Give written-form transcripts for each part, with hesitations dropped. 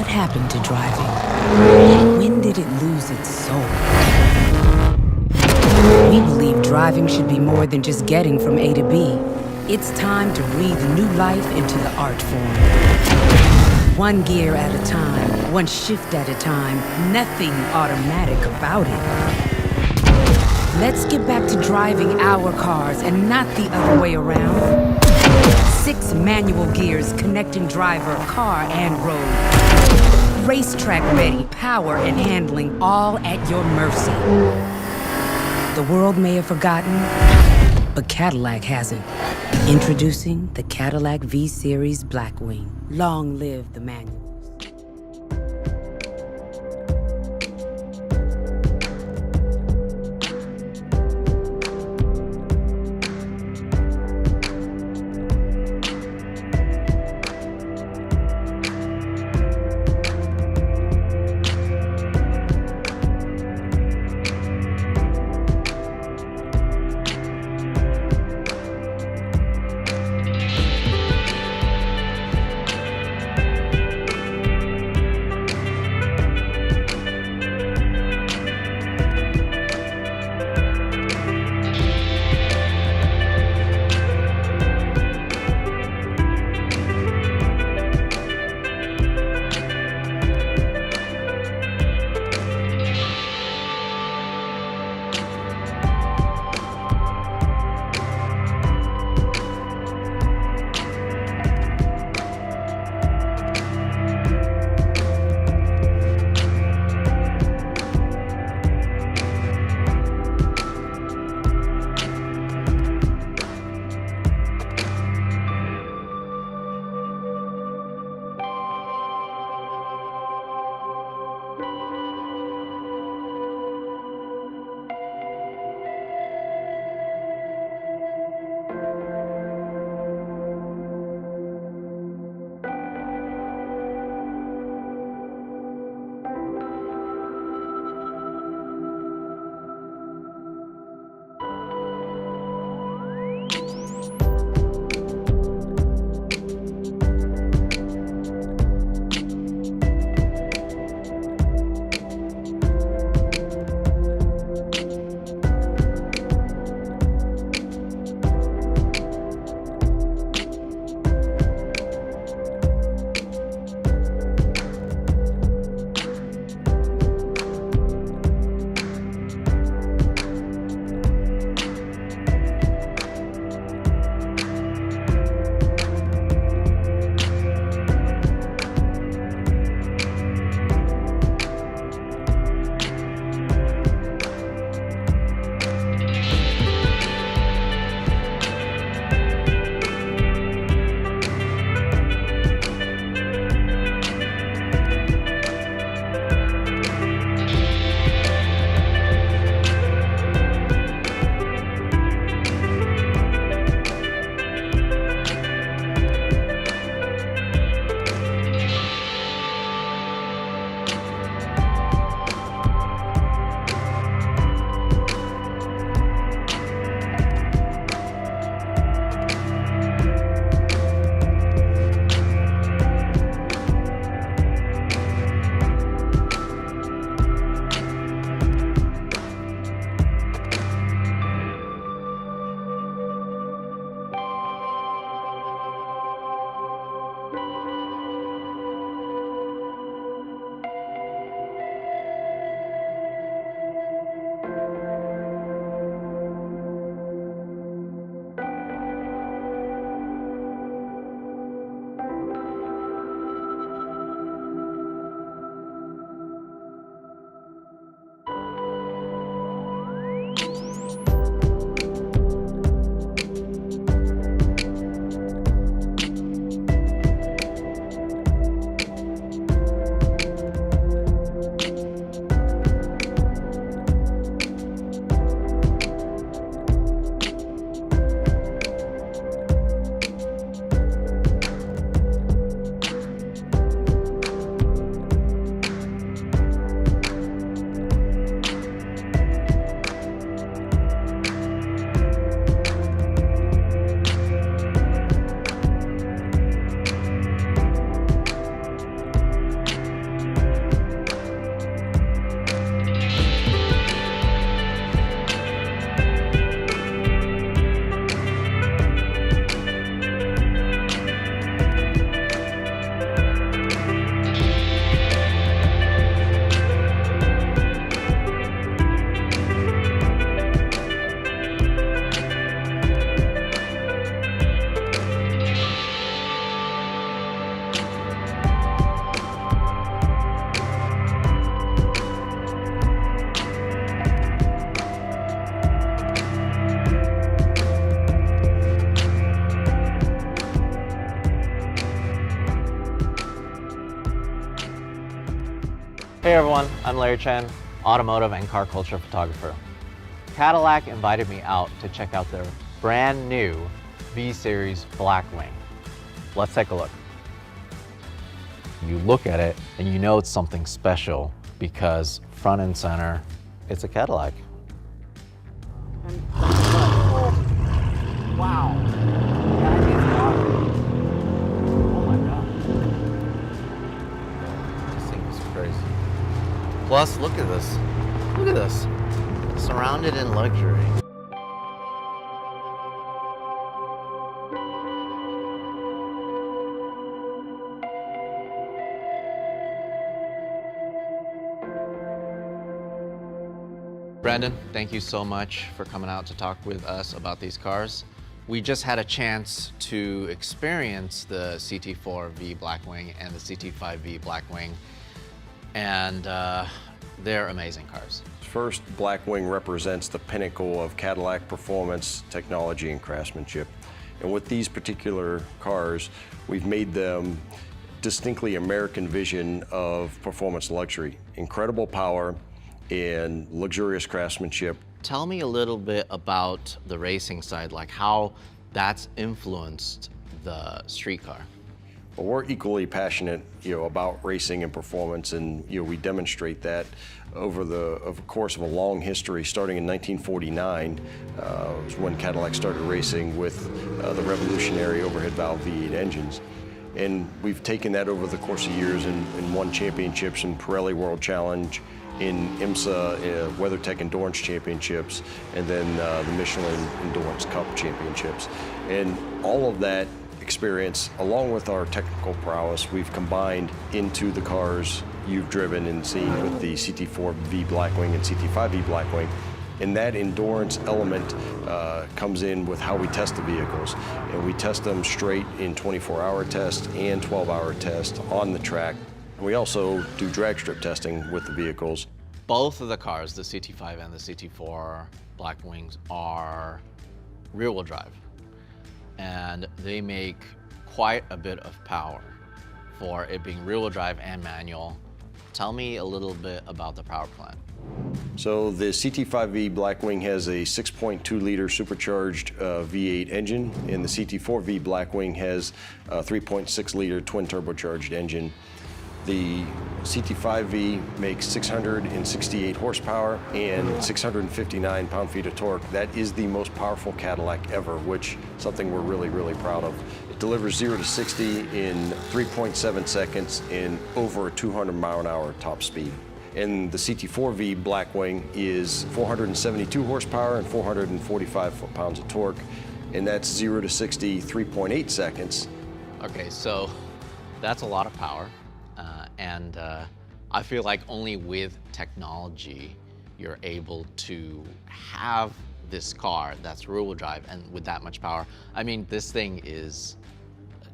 What happened to driving? When did it lose its soul? We believe driving should be more than just getting from A to B. It's time to breathe new life into the art form. One gear at a time, one shift at a time, nothing automatic about it. Let's get back to driving our cars and not the other way around. 6 manual gears connecting driver, car, and road. Racetrack ready, power and handling all at your mercy. The world may have forgotten, but Cadillac hasn't. Introducing the Cadillac V-Series Blackwing. Long live the manual. Hey everyone, I'm Larry Chen, automotive and car culture photographer. Cadillac invited me out to check out their brand new V-Series Blackwing. Let's take a look. You look at it and you know it's something special because front and center, it's a Cadillac. Wow. That is awesome. Oh my God. This thing is crazy. Plus, look at this. Look at this. Surrounded in luxury. Brandon, thank you so much for coming out to talk with us about these cars. We just had a chance to experience the CT4-V Blackwing and the CT5-V Blackwing, and they're amazing cars. First, Blackwing represents the pinnacle of Cadillac performance, technology, and craftsmanship. And with these particular cars, we've made them distinctly American vision of performance luxury. Incredible power and luxurious craftsmanship. Tell me a little bit about the racing side, like how that's influenced the street car. Well, we're equally passionate, about racing and performance, and we demonstrate that over the course of a long history. Starting in 1949 was when Cadillac started racing with the revolutionary overhead valve V8 engines. And we've taken that over the course of years and won championships in Pirelli World Challenge, in IMSA WeatherTech Endurance Championships, and then the Michelin Endurance Cup Championships. And all of that experience, along with our technical prowess, we've combined into the cars you've driven and seen with the CT4-V Blackwing and CT5-V Blackwing. And that endurance element comes in with how we test the vehicles. And we test them straight in 24-hour test and 12-hour test on the track. We also do drag strip testing with the vehicles. Both of the cars, the CT5 and the CT4 Blackwings, are rear-wheel drive. And they make quite a bit of power for it being rear-wheel drive and manual. Tell me a little bit about the power plant. So the CT5-V Blackwing has a 6.2-liter supercharged V8 engine, and the CT4-V Blackwing has a 3.6-liter twin turbocharged engine. The CT5-V makes 668 horsepower and 659 pound-feet of torque. That is the most powerful Cadillac ever, which is something we're really, really proud of. It delivers 0 to 60 in 3.7 seconds and over a 200-mile-an-hour top speed. And the CT4-V Blackwing is 472 horsepower and 445 foot-pounds of torque, and that's 0 to 60, 3.8 seconds. Okay, so that's a lot of power. And I feel like only with technology, you're able to have this car that's rear-wheel drive and with that much power. I mean, this thing is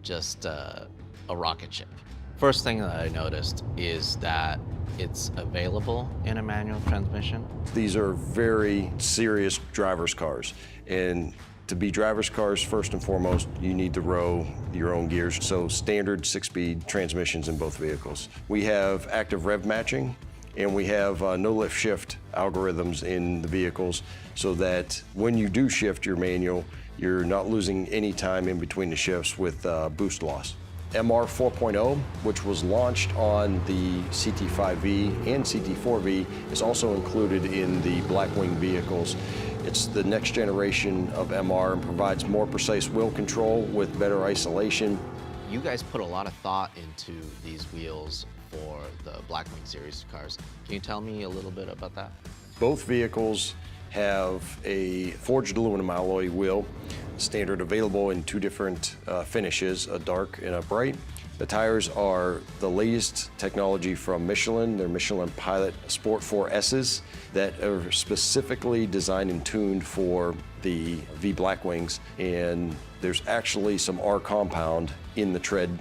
just a rocket ship. First thing that I noticed is that it's available in a manual transmission. These are very serious driver's cars. And to be driver's cars, first and foremost, you need to row your own gears, so standard 6-speed transmissions in both vehicles. We have active rev matching, and we have no-lift shift algorithms in the vehicles so that when you do shift your manual, you're not losing any time in between the shifts with boost loss. MR 4.0, which was launched on the CT5-V and CT4-V, is also included in the Blackwing vehicles. It's the next generation of MR and provides more precise wheel control with better isolation. You guys put a lot of thought into these wheels for the Blackwing series cars. Can you tell me a little bit about that? Both vehicles have a forged aluminum alloy wheel, standard available in two different finishes, a dark and a bright. The tires are the latest technology from Michelin. They're Michelin Pilot Sport 4S's that are specifically designed and tuned for the V Blackwings. And there's actually some R compound in the tread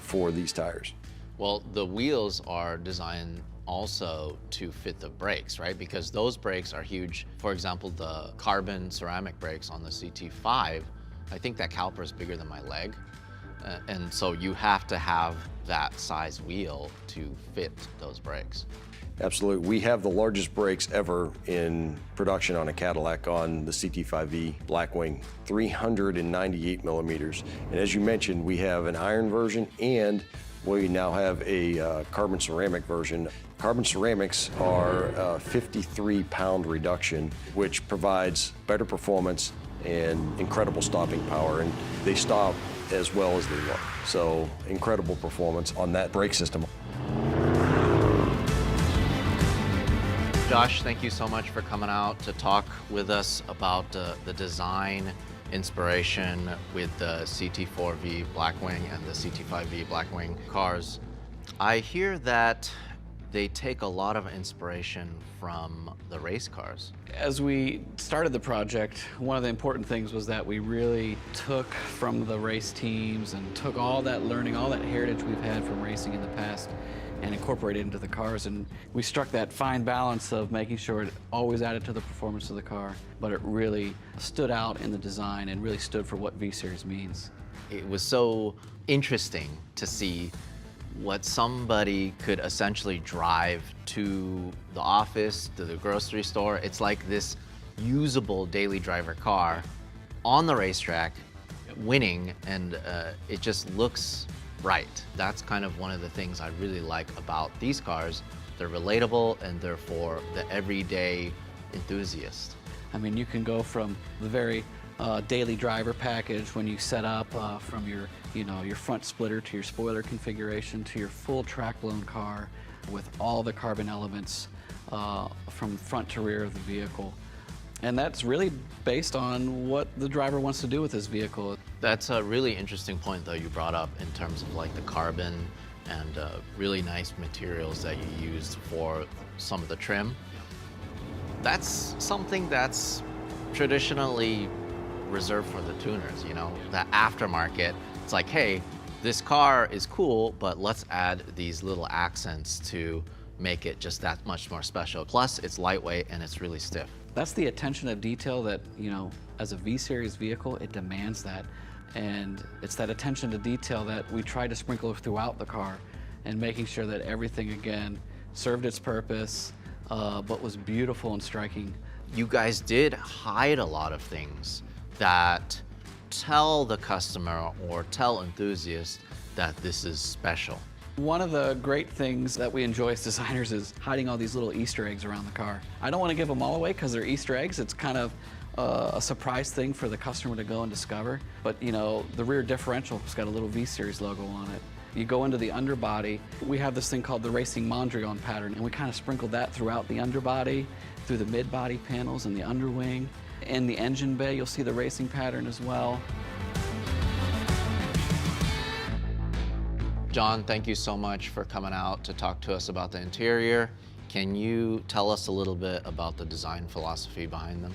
for these tires. Well, the wheels are designed also to fit the brakes, right? Because those brakes are huge. For example, the carbon ceramic brakes on the CT5, I think that caliper is bigger than my leg. And so you have to have that size wheel to fit those brakes. Absolutely. We have the largest brakes ever in production on a Cadillac on the CT5-V Blackwing, 398 millimeters. And as you mentioned, we have an iron version and we now have a carbon ceramic version. Carbon ceramics are a 53-pound reduction, which provides better performance and incredible stopping power. And they stop as well as they look. So incredible performance on that brake system. Josh, thank you so much for coming out to talk with us about the design inspiration with the CT4V Blackwing and the CT5V Blackwing cars. I hear that they take a lot of inspiration from the race cars. As we started the project, one of the important things was that we really took from the race teams and took all that learning, all that heritage we've had from racing in the past and incorporated it into the cars. And we struck that fine balance of making sure it always added to the performance of the car, but it really stood out in the design and really stood for what V-Series means. It was so interesting to see what somebody could essentially drive to the office, to the grocery store. It's like this usable daily driver car on the racetrack, winning, and it just looks right. That's kind of one of the things I really like about these cars. They're relatable and they're for the everyday enthusiast. I mean, you can go from the very daily driver package when you set up from your front splitter to your spoiler configuration to your full track-blown car with all the carbon elements from front to rear of the vehicle. And that's really based on what the driver wants to do with his vehicle. That's a really interesting point though you brought up in terms of like the carbon and really nice materials that you used for some of the trim. That's something that's traditionally reserved for the tuners, you know, the aftermarket. It's like, hey, this car is cool, but let's add these little accents to make it just that much more special. Plus, it's lightweight and it's really stiff. That's the attention to detail that, you know, as a V-Series vehicle, it demands that. And it's that attention to detail that we try to sprinkle throughout the car and making sure that everything, again, served its purpose, but was beautiful and striking. You guys did hide a lot of things that tell the customer or tell enthusiasts that this is special. One of the great things that we enjoy as designers is hiding all these little Easter eggs around the car. I don't want to give them all away because they're Easter eggs. It's kind of a surprise thing for the customer to go and discover. But you know, the rear differential's got a little V-Series logo on it. You go into the underbody, we have this thing called the Racing Mondrian pattern, and we kind of sprinkled that throughout the underbody, through the mid-body panels and the underwing. In the engine bay, you'll see the racing pattern as well. John, thank you so much for coming out to talk to us about the interior. Can you tell us a little bit about the design philosophy behind them?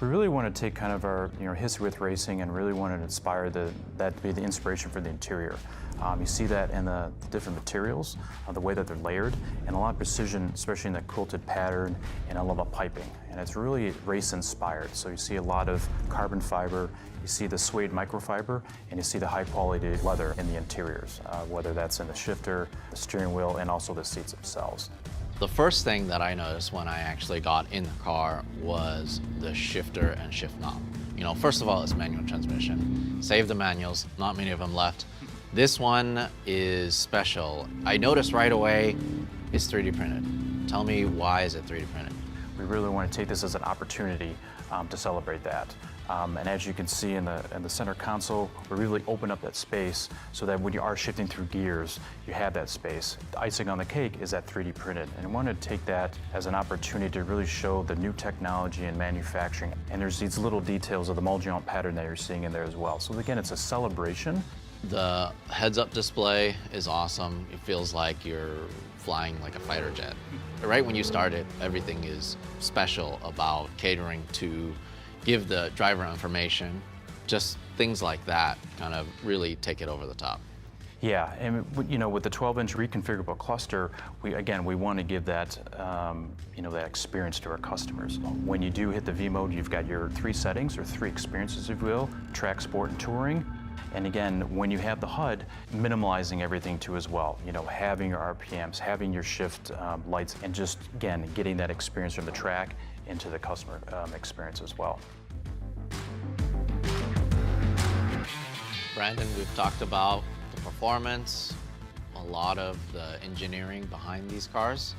We really want to take kind of our history with racing and really want to inspire that to be the inspiration for the interior. You see that in the different materials, the way that they're layered, and a lot of precision, especially in the quilted pattern and I love the piping. And it's really race inspired. So you see a lot of carbon fiber, you see the suede microfiber, and you see the high quality leather in the interiors, whether that's in the shifter, the steering wheel, and also the seats themselves. The first thing that I noticed when I actually got in the car was the shifter and shift knob. You know, first of all, it's manual transmission. Save the manuals, not many of them left. This one is special. I noticed right away it's 3D printed. Tell me, why is it 3D printed? We really want to take this as an opportunity to celebrate that. And as you can see in the center console, we really open up that space so that when you are shifting through gears, you have that space. The icing on the cake is that 3D printed. And I wanted to take that as an opportunity to really show the new technology in manufacturing. And there's these little details of the Mondrian pattern that you're seeing in there as well. So again, it's a celebration. The heads-up display is awesome. It feels like you're flying like a fighter jet. Right when you start it, everything is special about catering to give the driver information. Just things like that kind of really take it over the top. Yeah, and with the 12-inch reconfigurable cluster, we want to give that that experience to our customers. When you do hit the V mode, you've got your 3 settings or 3 experiences, if you will: track, sport, and touring. And again, when you have the HUD, minimalizing everything too as well. You know, having your RPMs, having your shift lights, and just, again, getting that experience from the track into the customer experience as well. Brandon, we've talked about the performance, a lot of the engineering behind these cars.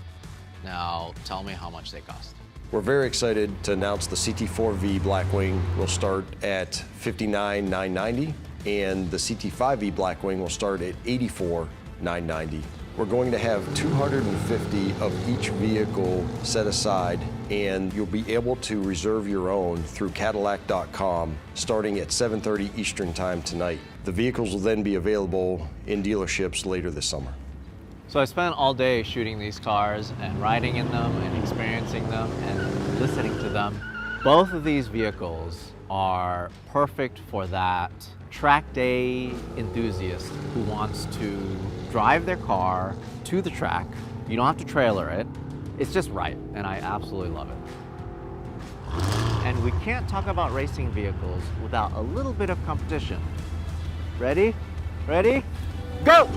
Now, tell me how much they cost. We're very excited to announce the CT4-V Blackwing will start at $59,990, and the CT5-V Blackwing will start at $84,990. We're going to have 250 of each vehicle set aside, and you'll be able to reserve your own through Cadillac.com starting at 7:30 Eastern Time tonight. The vehicles will then be available in dealerships later this summer. So I spent all day shooting these cars and riding in them and experiencing them and listening to them. Both of these vehicles are perfect for that track day enthusiast who wants to drive their car to the track. You don't have to trailer it. It's just right, and I absolutely love it. And we can't talk about racing vehicles without a little bit of competition. Ready? Ready? Go!